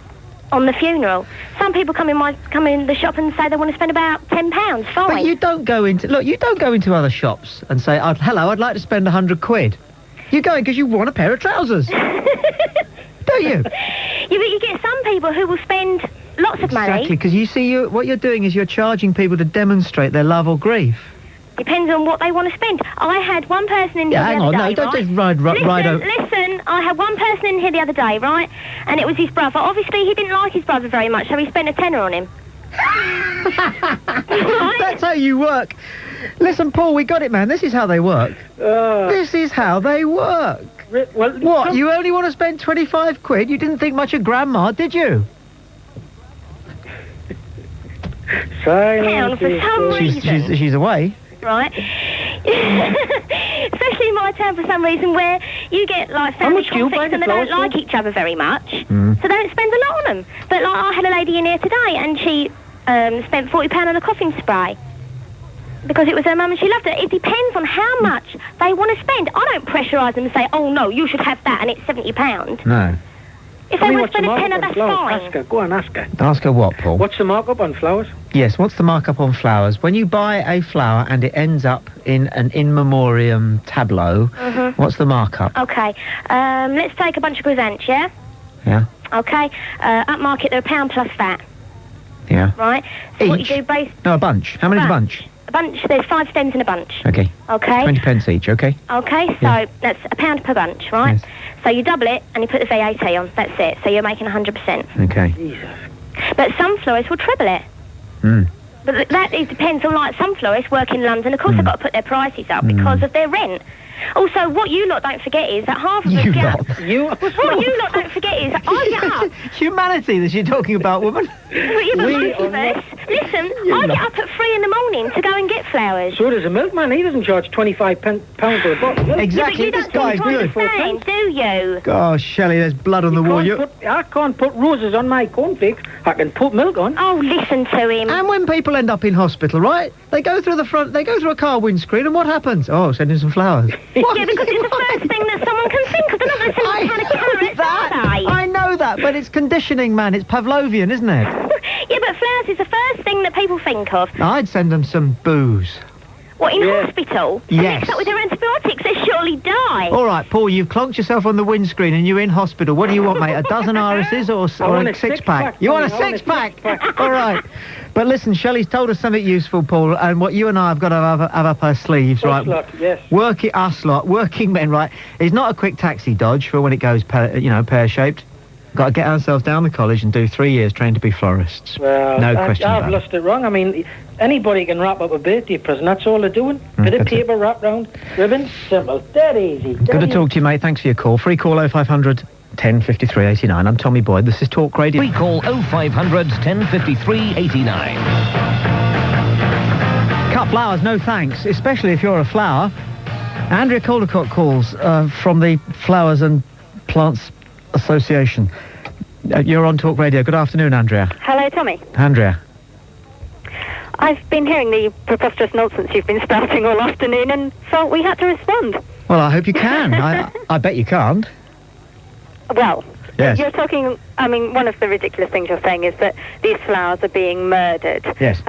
S11: on the funeral. Some people come in the shop and say they want to spend about £10. Fine.
S2: But you don't go into other shops and say, hello, I'd like to spend 100 quid. You go in because you want a pair of trousers. Don't you?
S11: Yeah, but you get some people who will spend lots of money.
S2: Exactly, because you see, what you're doing is you're charging people to demonstrate their love or grief.
S11: Depends on what they want to spend. I had one person in here
S2: Yeah, hang
S11: the
S2: on,
S11: other
S2: no,
S11: day,
S2: don't
S11: right?
S2: just ride over.
S11: Listen, I had one person in here the other day, right? And it was his brother. Obviously, he didn't like his brother very much, so he spent a tenner on him.
S2: That's how you work. Listen, Paul, we got it, man. This is how they work. This is how they work.
S10: Well,
S2: What? You only want to spend 25 quid? You didn't think much of Grandma, did you?
S11: Hang on, for some reason.
S2: She's away.
S11: Right? Especially in my town for some reason where you get like family conflicts and they don't like each other very much. So they don't spend a lot on them. But like I had a lady in here today and she spent £40 on a coffin spray. Because it was her mum and she loved it. It depends on how much they want to spend. I don't pressurise them and say, oh no, you should have that and it's £70.
S2: No.
S11: If they want to spend a tenner, that's fine.
S10: Ask her. Go on, ask her.
S2: Ask her what, Paul?
S10: What's the markup on flowers?
S2: Yes, what's the markup on flowers? When you buy a flower and it ends up in an in memoriam tableau, what's the markup?
S11: Okay, let's take a bunch of chrysanthemums, yeah?
S2: Yeah.
S11: Okay, up market, they're £1 plus VAT.
S2: Yeah.
S11: Right? So what you do,
S2: No, a bunch. How many's a bunch?
S11: A bunch, there's 5 stems in a bunch.
S2: Okay.
S11: Okay.
S2: 20 pence each, okay?
S11: Okay, so that's £1 per bunch, right?
S2: Yes.
S11: So you double it and you put the VAT on, that's it. So you're making 100%.
S2: Okay.
S11: But some florists will treble it. But that depends on, like, some florists work in London. Of course, they've got to put their prices up because of their rent. Also, what you lot don't forget is that half of us get up. What you lot don't forget is I get up.
S2: Humanity that you're talking about, woman.
S11: But most of us, listen, I get up at 3 in the morning to go and get flowers.
S10: So does a milkman. He doesn't charge £25 for a bottle of milk.
S2: Exactly,
S11: Yeah, but you
S2: this guy's
S11: don't
S2: good.
S11: understand, do you?
S2: Gosh, Shelley, there's blood on the wall.
S10: I can't put roses on my cornflakes. I can put milk on.
S11: Oh, listen to him.
S2: And when people end up in hospital, right? They go through the front, they go through a car windscreen, and what happens? Oh, send in some flowers.
S11: Yeah, because it's the first thing that someone can think of. They're not going to send a ton of carrots, are they?
S2: I know that, but it's conditioning, man. It's Pavlovian, isn't it?
S11: Yeah, but flowers is the first thing that people think of.
S2: I'd send them some booze.
S11: What, in hospital?
S2: Yes.
S11: Mixed up with their antibiotics, they surely die.
S2: All right, Paul, you've clonked yourself on the windscreen and you're in hospital. What do you want, mate? A dozen irises or a six-pack? You want a six-pack? All right. But listen, Shelley's told us something useful, Paul, and what you and I have got to have up our sleeves, right?
S10: Yes.
S2: Working men, right? It's not a quick taxi dodge for when it goes, pear-shaped. Got to get ourselves down the college and do 3 years trained to be florists.
S10: Well,
S2: no question
S10: I've
S2: about
S10: lost it wrong. I mean, anybody can wrap up a birthday present. That's all they're doing. Bit of paper wrapped round, ribbon, simple, dead easy.
S2: Good to talk to you, mate. Thanks for your call. Free call 0500 1053 89. I'm Tommy Boyd. This is Talk Radio.
S1: Free call 0500 1053 89.
S2: Cut flowers, no thanks, especially if you're a flower. Andrea Caldecott calls from the Flowers and Plants Association. You're on Talk Radio. Good afternoon, Andrea.
S12: Hello, Tommy.
S2: Andrea.
S12: I've been hearing the preposterous nonsense you've been spouting all afternoon and felt we had to respond.
S2: Well, I hope you can. I bet you can't.
S12: Well,
S2: yes.
S12: You're talking, I mean, one of the ridiculous things you're saying is that these flowers are being murdered.
S2: Yes.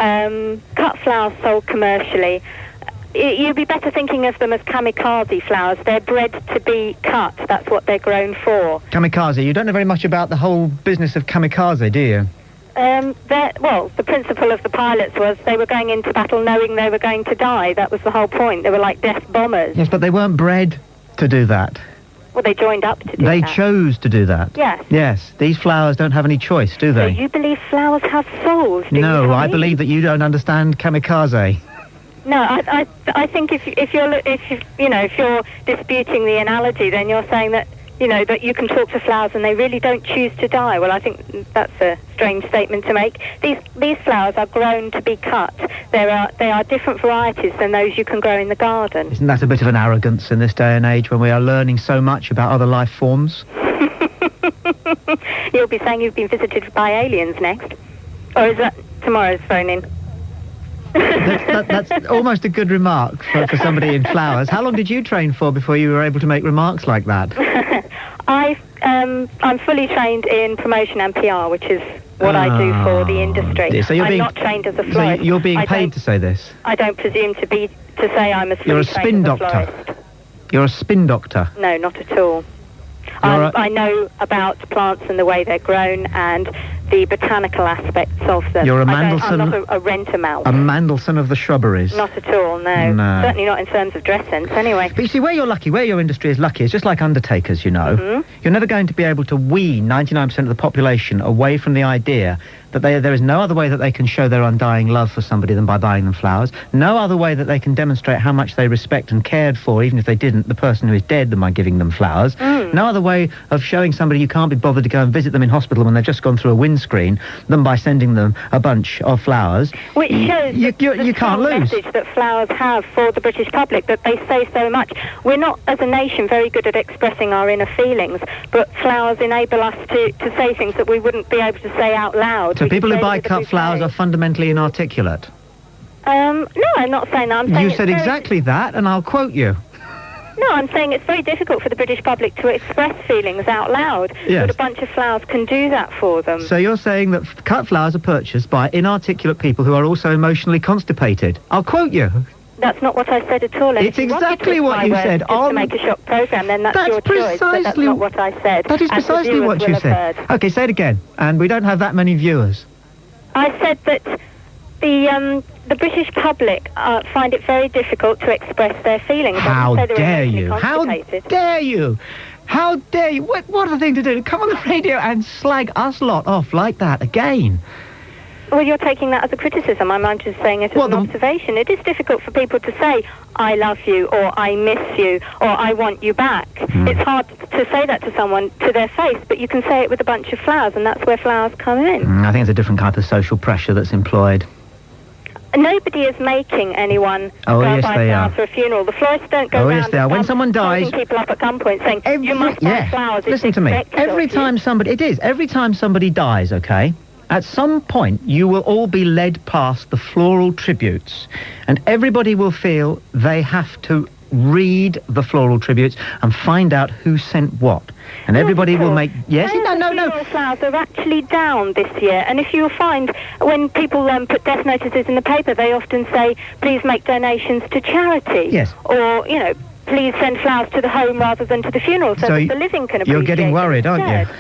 S12: Cut flowers sold commercially. You'd be better thinking of them as kamikaze flowers. They're bred to be cut. That's what they're grown for.
S2: Kamikaze. You don't know very much about the whole business of kamikaze, do you?
S12: Well, the principle of the pilots was they were going into battle knowing they were going to die. That was the whole point. They were like death bombers.
S2: Yes, but they weren't bred to do that.
S12: Well, they joined up to do that.
S2: They chose to do that.
S12: Yes.
S2: Yes. These flowers don't have any choice, do they?
S12: So you believe flowers have souls, do you,
S2: No, I
S12: Tommy?
S2: believe that you don't understand kamikaze.
S12: No, I think if you're disputing the analogy, then you're saying that that you can talk to flowers and they really don't choose to die. Well, I think that's a strange statement to make. These flowers are grown to be cut. They are different varieties than those you can grow in the garden.
S2: Isn't that a bit of an arrogance in this day and age when we are learning so much about other life forms?
S12: You'll be saying you've been visited by aliens next, or is that tomorrow's phone-in?
S2: That's almost a good remark for somebody in flowers. How long did you train for before you were able to make remarks like that?
S12: I'm fully trained in promotion and PR, which is what I do for the industry.
S2: So
S12: I'm not trained as a florist.
S2: So you're being paid to say this?
S12: I don't presume to say I'm as fully
S2: You're a
S12: trained
S2: spin
S12: as a
S2: doctor.
S12: florist.
S2: You're a spin doctor.
S12: No, not at all. I know about plants and the way they're grown and the botanical aspects of them.
S2: You're a
S12: I'm
S2: Mandelson.
S12: not a rent-a-mouse.
S2: A Mandelson of the shrubberies.
S12: Not at all, no. Certainly not in terms of dress sense, anyway.
S2: But you see, where you're lucky, where your industry is lucky, is just like undertakers, you know.
S12: Mm-hmm.
S2: You're never going to be able to wean 99% of the population away from the idea that there is no other way that they can show their undying love for somebody than by buying them flowers. No other way that they can demonstrate how much they respect and cared for, even if they didn't, the person who is dead than by giving them flowers. No other way of showing somebody you can't be bothered to go and visit them in hospital when they've just gone through a windscreen than by sending them a bunch of flowers.
S12: Which shows
S2: you can't lose.
S12: Message that flowers have for the British public, that they say so much. We're not, as a nation, very good at expressing our inner feelings, but flowers enable us to say things that we wouldn't be able to say out loud.
S2: So people who buy cut flowers are fundamentally inarticulate?
S12: No, I'm not saying that. I'm saying
S2: you said exactly that, and I'll quote you.
S12: No, I'm saying it's very difficult for the British public to express feelings out loud.
S2: Yes.
S12: But a bunch of flowers can do that for them.
S2: So you're saying that cut flowers are purchased by inarticulate people who are also emotionally constipated. I'll quote you.
S12: That's not what I said at all. And
S2: It's exactly what you said.
S12: To make a shock programme, then that's your choice. But that's not what I said.
S2: That is precisely what you said. Okay, say it again. And we don't have that many viewers.
S12: I said that the British public find it very difficult to express their feelings.
S2: How dare you? How dare you? How dare you? What a thing to do. Come on the radio and slag us lot off like that again.
S12: Well, you're taking that as a criticism. I'm just saying it as an observation. It is difficult for people to say, I love you, or I miss you, or I want you back. It's hard to say that to someone to their face, but you can say it with a bunch of flowers, and that's where flowers come in.
S2: I think it's a different type of social pressure that's employed.
S12: Nobody is making anyone go buy flowers for a funeral. The florists don't go around
S2: yes, they are. When someone dies,
S12: people up at gunpoint saying, you must buy flowers.
S2: Listen to me. Every time somebody dies, okay, at some point you will all be led past the floral tributes, and everybody will feel they have to read the floral tributes and find out who sent what. And everybody will make... Yes? No.
S12: Flowers are actually down this year, and if you'll find when people put death notices in the paper, they often say, please make donations to charity.
S2: Yes.
S12: Or, please send flowers to the home rather than to the funeral so that the living can appreciate
S2: You're getting worried, aren't you?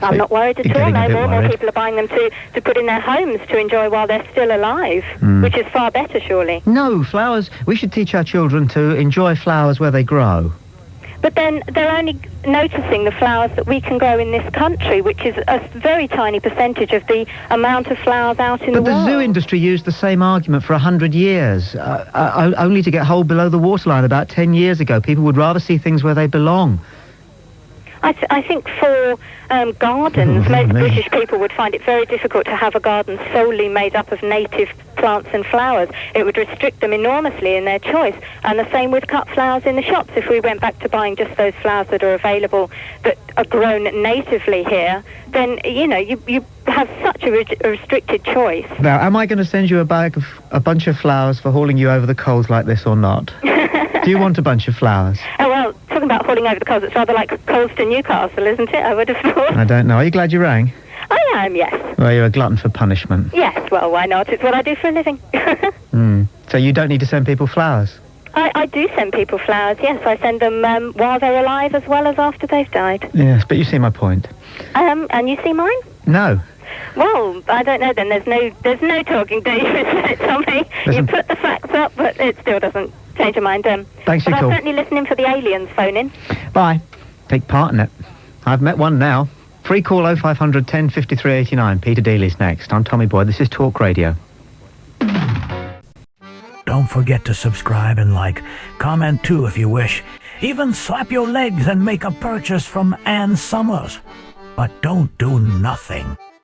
S12: I'm not worried at all. More and more people are buying them to put in their homes to enjoy while they're still alive, which is far better, surely.
S2: No, flowers... We should teach our children to enjoy flowers where they grow.
S12: But then they're only noticing the flowers that we can grow in this country, which is a very tiny percentage of the amount of flowers out in the world.
S2: But the zoo industry used the same argument for 100 years, only to get hold below the waterline about 10 years ago. People would rather see things where they belong.
S12: I think for gardens, most British people would find it very difficult to have a garden solely made up of native plants and flowers. It would restrict them enormously in their choice. And the same with cut flowers in the shops. If we went back to buying just those flowers that are available that are grown natively here, then, you know, you have such a restricted choice.
S2: Now, am I going to send you a bunch of flowers for hauling you over the coals like this or not? Do you want a bunch of flowers?
S12: Oh, well, talking about hauling over the coals, it's rather like coals to Newcastle, isn't it? I would have thought.
S2: I don't know. Are you glad you rang?
S12: I am, yes.
S2: Well, you're a glutton for punishment.
S12: Yes, well, why not? It's what I do for a living.
S2: So you don't need to send people flowers?
S12: I do send people flowers, yes. I send them while they're alive as well as after they've died.
S2: Yes, but you see my point.
S12: And you see mine?
S2: No.
S12: Well, I don't know then. There's no talking to you, isn't it, Tommy? You put the facts up, but it still doesn't change your mind.
S2: Thanks for your call.
S12: I'm certainly listening for the aliens phoning.
S2: Bye. Take part in it. I've met one now. Free call 0500 10 53 89. Peter Dealey's next. I'm Tommy Boyd. This is Talk Radio.
S13: Don't forget to subscribe and like. Comment too if you wish. Even slap your legs and make a purchase from Ann Summers. But don't do nothing.